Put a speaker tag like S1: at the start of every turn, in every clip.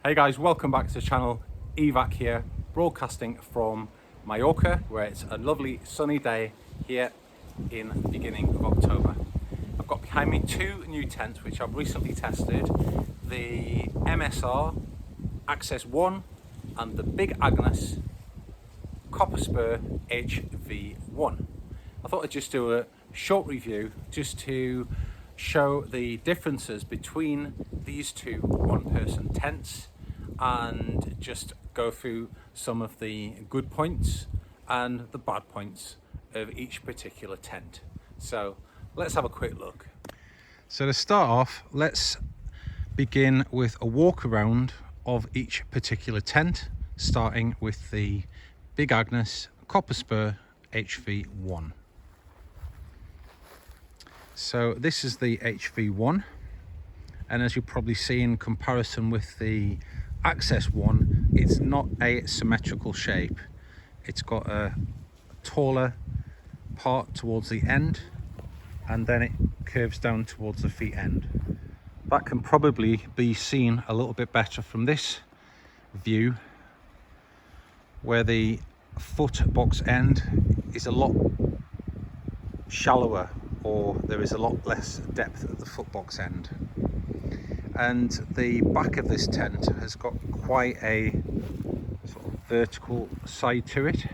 S1: Hey guys, welcome back to the channel. Evac here, broadcasting from Mallorca, where it's a lovely sunny day here in the beginning of October. I've got behind me two new tents which I've recently tested, the MSR Access 1 and the Big Agnes Copper Spur HV1. I thought I'd just do a short review just to show the differences between these two one-person tents and just go through some of the good points and the bad points of each particular tent. So let's have a quick look. So to start off, let's begin with a walk around of each particular tent, starting with the Big Agnes Copper Spur HV1. So this is the HV1, and as you probably see in comparison with the Access 1, it's not a symmetrical shape. It's got a taller part towards the end and then it curves down towards the feet end. That can probably be seen a little bit better from this view, where the foot box end is a lot shallower, or there is a lot less depth at the foot box end. And the back of this tent has got quite a sort of vertical side to it.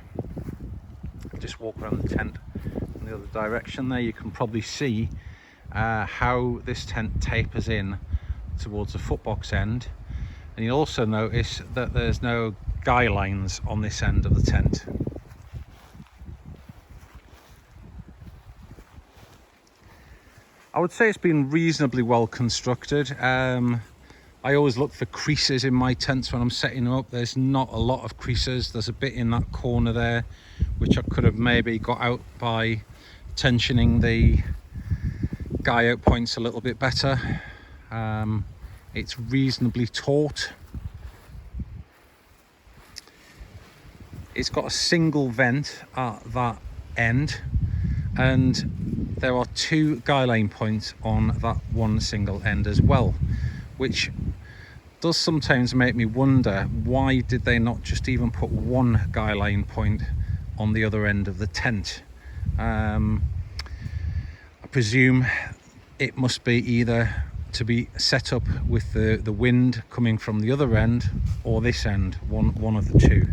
S1: Just walk around the tent in the other direction there, you can probably see how this tent tapers in towards the foot box end. And you'll also notice that there's no guy lines on this end of the tent. I would say it's been reasonably well constructed. I always look for creases in my tents when I'm setting them up. There's not a lot of creases. There's a bit in that corner there which I could have maybe got out by tensioning the guy out points a little bit better. It's reasonably taut. It's got a single vent at that end, and there are two guy line points on that one single end as well, which does sometimes make me wonder, why did they not just even put one guy line point on the other end of the tent? I presume it must be either to be set up with the wind coming from the other end or this end, one of the two.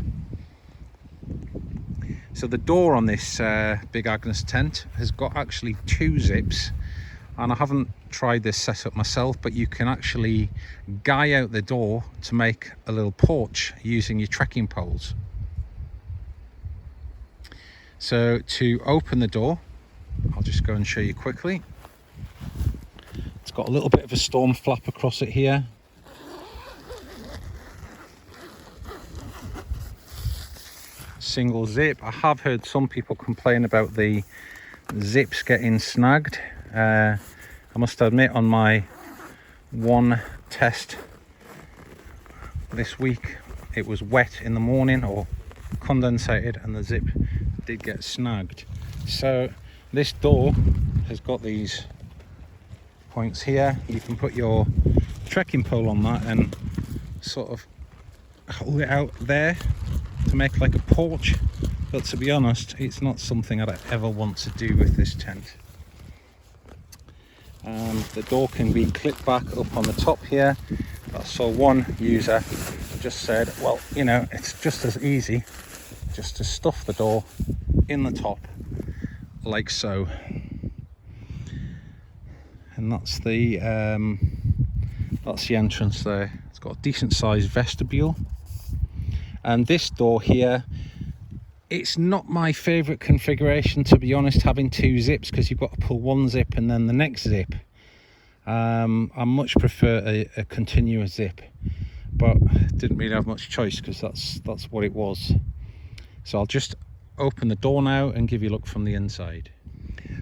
S1: So the door on this Big Agnes tent has got actually two zips, and I haven't tried this setup myself, but you can actually guy out the door to make a little porch using your trekking poles. So to open the door, I'll just go and show you quickly. It's got a little bit of a storm flap across it here. Single zip. I have heard some people complain about the zips getting snagged. I must admit, on my one test this week, it was wet in the morning or condensated and the zip did get snagged. So this door has got these points here. You can put your trekking pole on that and sort of hold it out there to make like a porch, but to be honest, it's not something I'd ever want to do with this tent. The door can be clipped back up on the top here. I saw one user just said, well, you know, it's just as easy just to stuff the door in the top like so. And that's the entrance there. It's got a decent sized vestibule. And this door here, it's not my favorite configuration, to be honest, having two zips, because you've got to pull one zip and then the next zip. I much prefer a continuous zip, but didn't really have much choice because that's what it was. So I'll just open the door now and give you a look from the inside.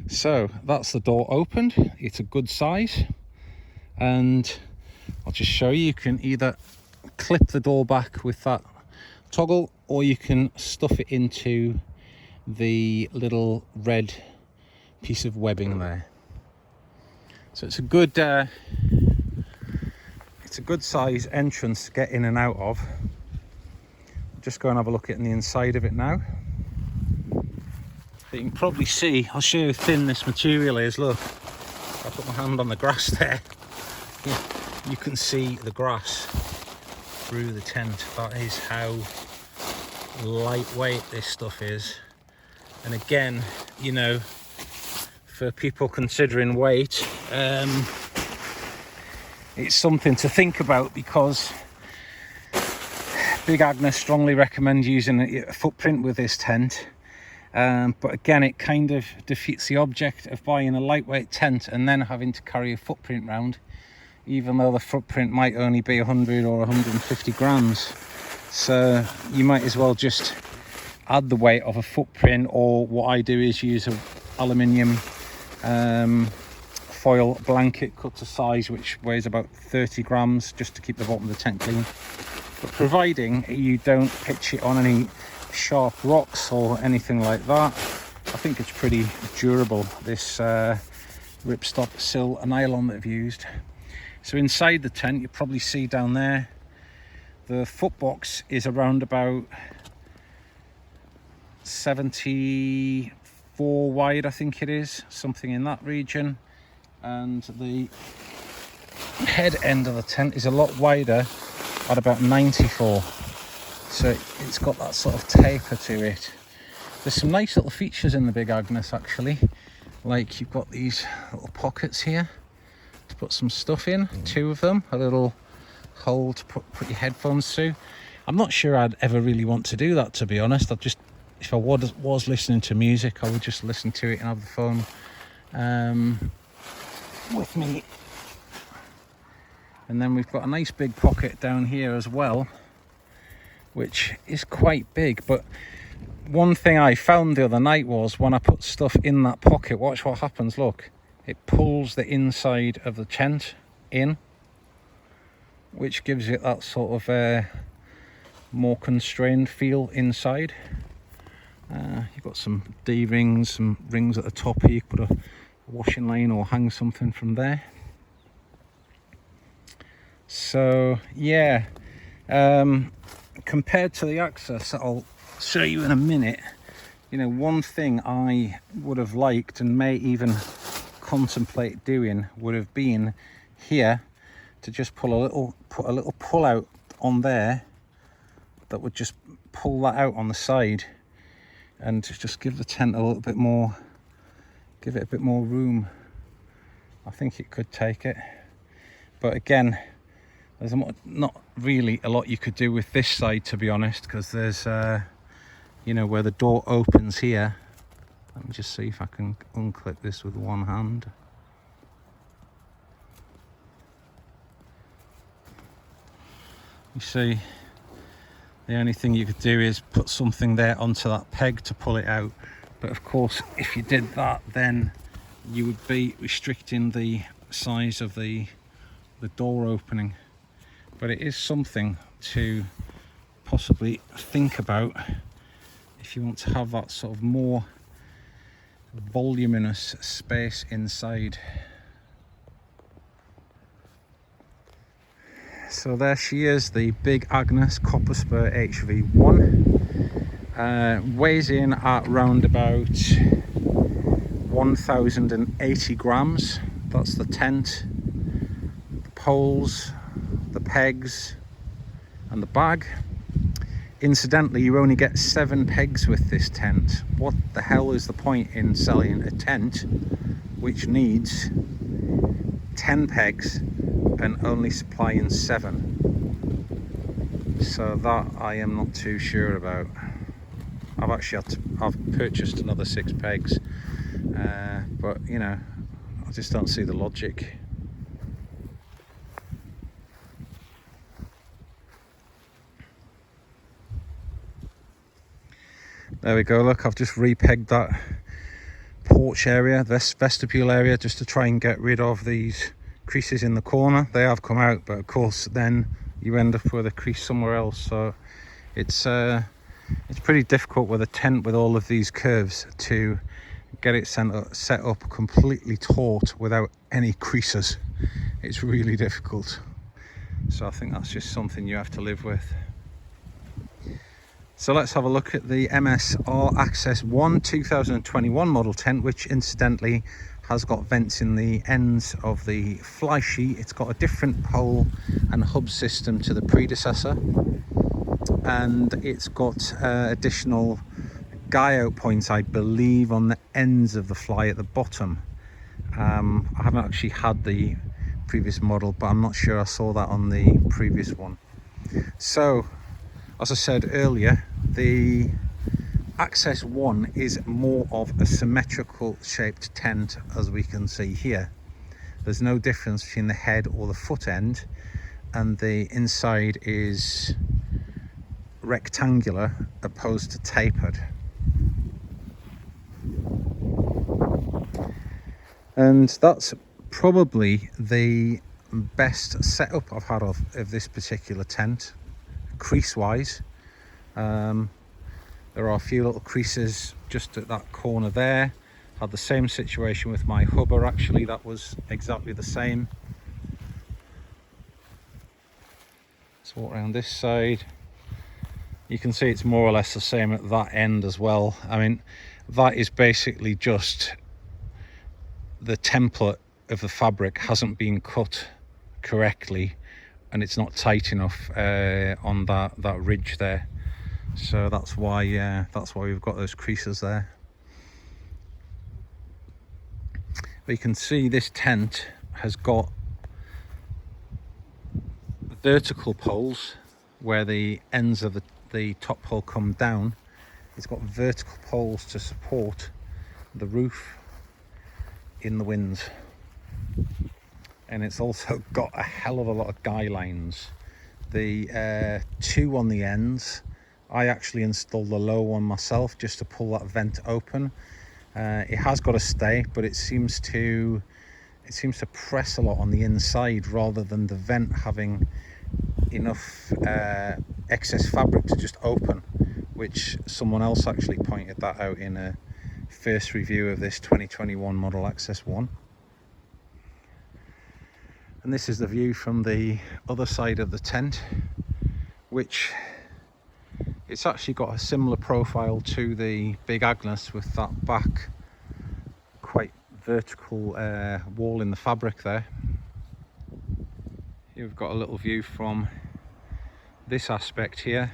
S1: So that's the door opened. It's a good size, and I'll just show you. You can either clip the door back with that toggle, or you can stuff it into the little red piece of webbing there. So it's a good it's a good size entrance to get in and out of. Just go and have a look at the inside of it now. You can probably see, I'll show you how thin this material is. Look, I put my hand on the grass there. You can see the grass through the tent. That is how lightweight this stuff is. And again, you know, for people considering weight, it's something to think about, because Big Agnes strongly recommend using a footprint with this tent. But again, it kind of defeats the object of buying a lightweight tent and then having to carry a footprint round, even though the footprint might only be 100 or 150 grams. So you might as well just add the weight of a footprint, or what I do is use a aluminium foil blanket cut to size, which weighs about 30 grams, just to keep the bottom of the tent clean. But providing you don't pitch it on any sharp rocks or anything like that, I think it's pretty durable, this ripstop sill nylon that I've used. So inside the tent, you probably see down there, the footbox is around about 74 wide, I think it is, something in that region. And the head end of the tent is a lot wider at about 94. So it's got that sort of taper to it. There's some nice little features in the Big Agnes actually. Like you've got these little pockets here to put some stuff in, 2 of them, a little hole to put your headphones through. I'm not sure I'd ever really want to do that, to be honest. I'd just, if I was listening to music, I would just listen to it and have the phone with me. And then we've got a nice big pocket down here as well, which is quite big. But one thing I found the other night was when I put stuff in that pocket, watch what happens, look. It pulls the inside of the tent in, which gives it that sort of more constrained feel inside. You've got some D-rings, some rings at the top here. You can put a washing line or hang something from there. So yeah, compared to the Access that I'll show you in a minute, you know, one thing I would have liked and may even contemplate doing would have been here to just put a little pull out on there that would just pull that out on the side and just give the tent a little bit more, give it a bit more room. I think it could take it, but again, there's not really a lot you could do with this side, to be honest, because there's you know, where the door opens here. Let me just see if I can unclip this with one hand. You see, the only thing you could do is put something there onto that peg to pull it out. But of course, if you did that, then you would be restricting the size of the door opening. But it is something to possibly think about if you want to have that sort of more voluminous space inside. So there she is, the Big Agnes Copper Spur HV1. Weighs in at round about 1,080 grams. That's the tent, the poles, the pegs and the bag. Incidentally, you only get 7 pegs with this tent. What the hell is the point in selling a tent which needs 10 pegs and only supplying 7? So that I am not too sure about. I've purchased another 6 pegs, but you know, I just don't see the logic. There we go, look, I've just re-pegged that porch area, this vestibule area, just to try and get rid of these creases in the corner. They have come out, but of course then you end up with a crease somewhere else. So it's pretty difficult with a tent with all of these curves to get it set up completely taut without any creases. It's really difficult. So I think that's just something you have to live with. So let's have a look at the MSR Access 1 2021 model tent, which incidentally has got vents in the ends of the fly sheet. It's got a different pole and hub system to the predecessor, and it's got additional guy out points, I believe, on the ends of the fly at the bottom. I haven't actually had the previous model, but I'm not sure I saw that on the previous one. So as I said earlier, the Access 1 is more of a symmetrical shaped tent, as we can see here. There's no difference between the head or the foot end, and the inside is rectangular opposed to tapered. And that's probably the best setup I've had of this particular tent, crease wise. There are a few little creases just at that corner there. Had the same situation with my hubber, actually. That was exactly the same. Let's walk around this side. You can see it's more or less the same at that end as well. I mean, that is basically just the template of the fabric hasn't been cut correctly, and it's not tight enough on that ridge there. So that's why we've got those creases there. But you can see this tent has got vertical poles where the ends of the top pole come down. It's got vertical poles to support the roof in the winds, and it's also got a hell of a lot of guy lines. The two on the ends, I actually installed the low one myself just to pull that vent open. It has got a stay, but it seems to press a lot on the inside rather than the vent having enough excess fabric to just open, which someone else actually pointed that out in a first review of this 2021 model Access 1. And this is the view from the other side of the tent, which it's actually got a similar profile to the big Agnes, with that back quite vertical wall in the fabric there. Here we've got a little view from this aspect here.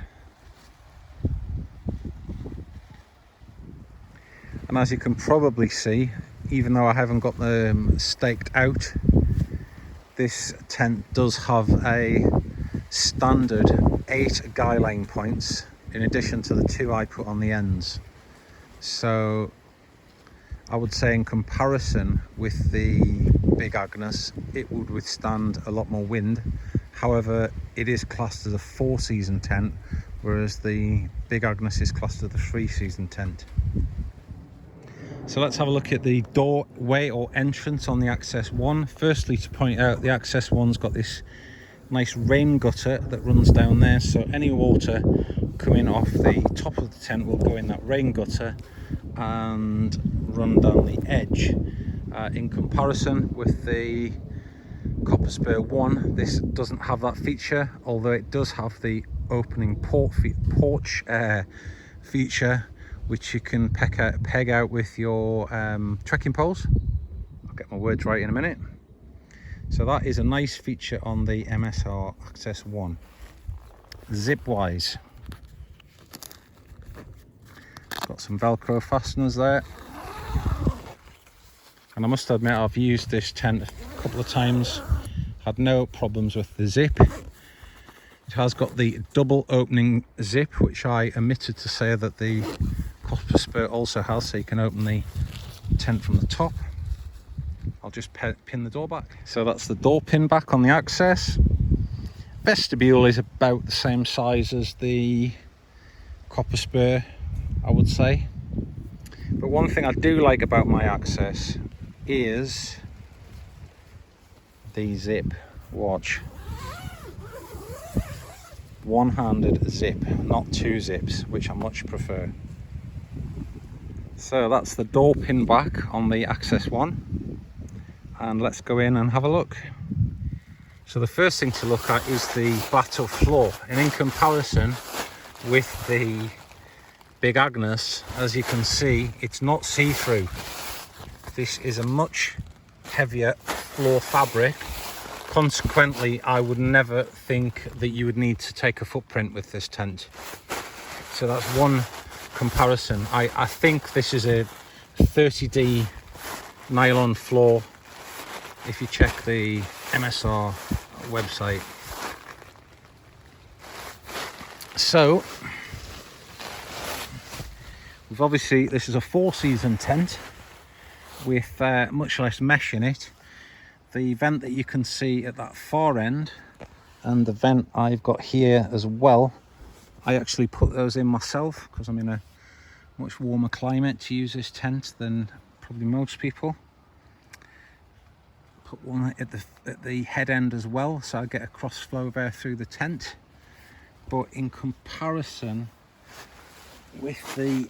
S1: And as you can probably see, even though I haven't got them staked out, this tent does have a standard 8 guy line points in addition to the 2 I put on the ends. So I would say in comparison with the big Agnes, it would withstand a lot more wind. However, it is classed as a 4-season tent, whereas the big Agnes is classed as a 3-season tent. So let's have a look at the doorway or entrance on the Access 1. Firstly, to point out, the Access 1's got this nice rain gutter that runs down there, so any water coming off the top of the tent will go in that rain gutter and run down the edge. In comparison with the Copper Spur 1, this doesn't have that feature, although it does have the opening porch feature, which you can peg out with your trekking poles. I'll get my words right in a minute. So that is a nice feature on the MSR Access 1. Zip wise, got some Velcro fasteners there, and I must admit I've used this tent a couple of times, had no problems with the zip. It has got the double opening zip, which I omitted to say that the Copper Spur also has, so you can open the tent from the top. I'll just pin the door back. So that's the door pin back on the Access. Vestibule is about the same size as the Copper Spur, I would say. But one thing I do like about my Access is the zip. Watch. One-handed zip, not 2 zips, which I much prefer. So that's the door pin back on the Access 1, and let's go in and have a look. So the first thing to look at is the battle floor, and in comparison with the Big Agnes, as you can see, it's not see-through. This is a much heavier floor fabric. Consequently, I would never think that you would need to take a footprint with this tent. So that's one comparison. I think this is a 30D nylon floor if you check the MSR website. So we've obviously, this is a 4-season tent with much less mesh in it. The vent that you can see at that far end and the vent I've got here as well, I actually put those in myself because I'm in a much warmer climate to use this tent than probably most people. Put one at the head end as well, so I get a cross flow of air through the tent. But in comparison with the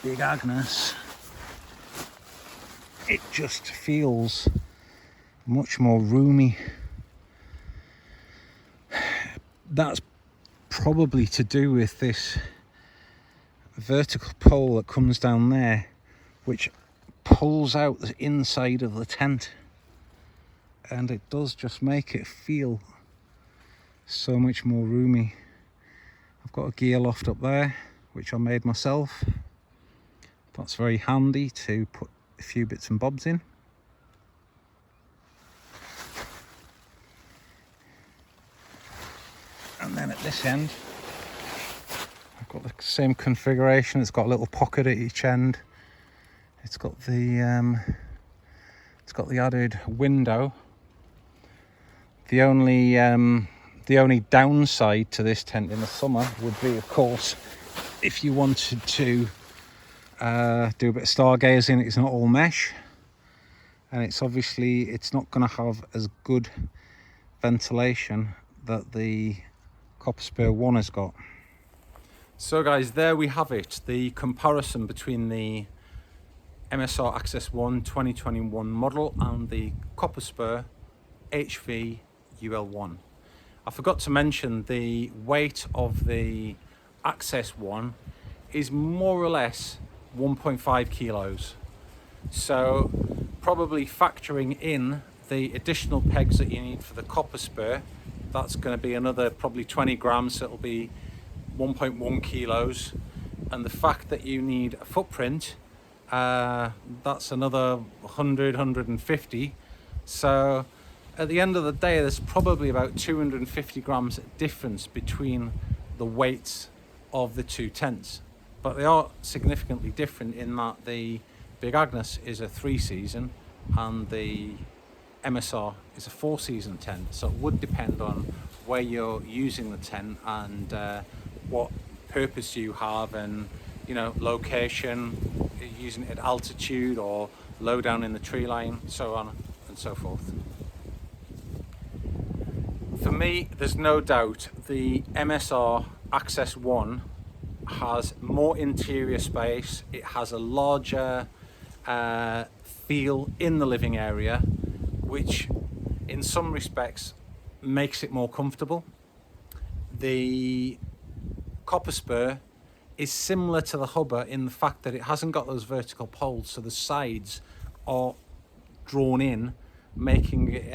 S1: Big Agnes, it just feels much more roomy. That's probably to do with this vertical pole that comes down there, which pulls out the inside of the tent, and it does just make it feel so much more roomy. I've got a gear loft up there which I made myself. That's very handy to put a few bits and bobs in. And then at this end, I've got the same configuration. It's got a little pocket at each end. It's got the added window. The only downside to this tent in the summer would be, of course, if you wanted to do a bit of stargazing, it's not all mesh, and it's not going to have as good ventilation that the Copper Spur 1 has got. So guys, there we have it, the comparison between the MSR Access 1 2021 model and the Copper Spur HV UL1. I forgot to mention the weight of the Access 1 is more or less 1.5 kilos. So probably factoring in the additional pegs that you need for the Copper Spur, that's going to be another probably 20 grams, so it'll be 1.1 kilos. And the fact that you need a footprint, that's another 150. So at the end of the day, there's probably about 250 grams difference between the weights of the two tents. But they are significantly different in that the Big Agnes is a 3-season and the MSR is a 4-season tent. So it would depend on where you're using the tent and what purpose you have, and location, using it at altitude or low down in the tree line, so on and so forth. For me, there's no doubt the MSR Access 1 has more interior space. It has a larger feel in the living area, which in some respects makes it more comfortable. The Copper Spur is similar to the Hubba in the fact that it hasn't got those vertical poles, so the sides are drawn in, making it,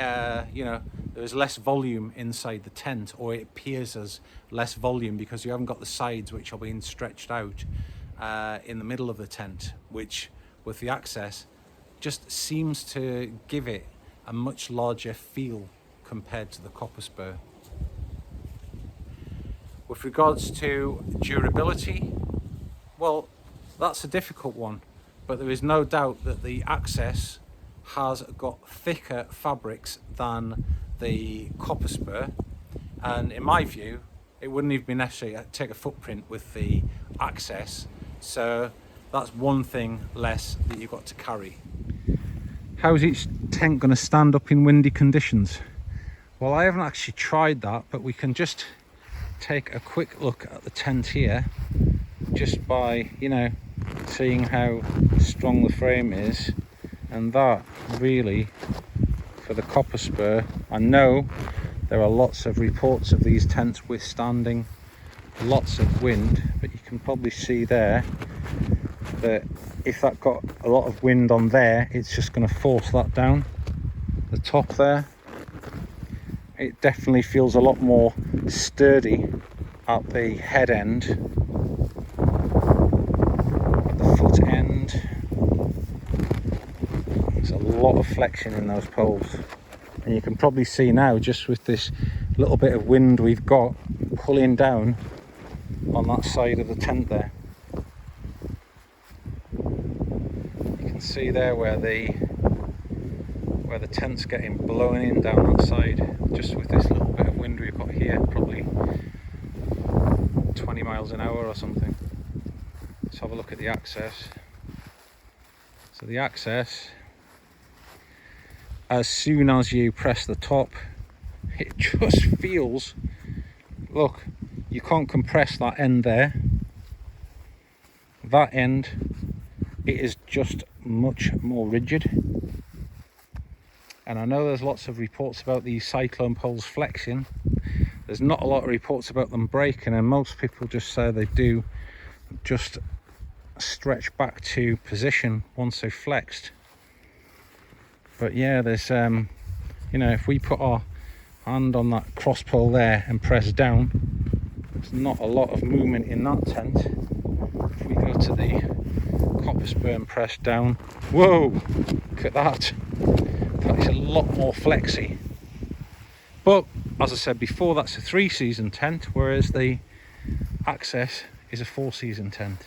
S1: there's less volume inside the tent, or it appears as less volume because you haven't got the sides which are being stretched out in the middle of the tent, which with the Access just seems to give it a much larger feel compared to the Copper Spur. With regards to durability, well, that's a difficult one, but there is no doubt that the Access has got thicker fabrics than the Copper Spur, and in my view it wouldn't even be necessary to take a footprint with the Access, so that's one thing less that you've got to carry. How's each tent going to stand up in windy conditions? Well, I haven't actually tried that, but we can just take a quick look at the tent here, just by seeing how strong the frame is, and that really for the copper spur. I know there are lots of reports of these tents withstanding lots of wind, but you can probably see there that if that got a lot of wind on there, it's just going to force that down the top there. It definitely feels a lot more sturdy at the head end, at the foot end. There's a lot of flexion in those poles, and you can probably see now, just with this little bit of wind we've got pulling down on that side of the tent there. You can see there where the tent's getting blown in down that side, just with this little bit of wind we've got here, probably 20 miles an hour or something. Let's have a look at the access. So the access, as soon as you press the top, it just feels, look, you can't compress that end there. That end, it is just much more rigid. And I know there's lots of reports about these cyclone poles flexing. There's not a lot of reports about them breaking, and most people just say they do just stretch back to position once they've flexed. But yeah, there's you know, if we put our hand on that cross pole there and press down, there's not a lot of movement in that tent. If we go to the copper spur and press down, whoa, look at that. That is a lot more flexy. But as I said before, that's a 3-season tent, whereas the Access is a 4-season tent.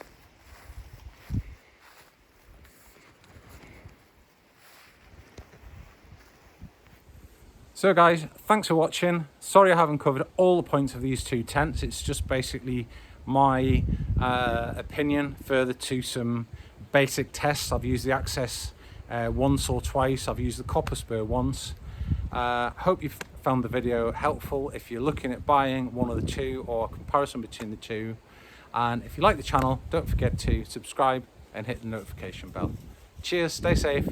S1: So guys, thanks for watching. Sorry I haven't covered all the points of these two tents. It's just basically my opinion further to some basic tests. I've used the Access once or twice. I've used the copper spur once. Hope you've found the video helpful if you're looking at buying one of the two, or a comparison between the two. And if you like the channel, don't forget to subscribe and hit the notification bell. Cheers, stay safe.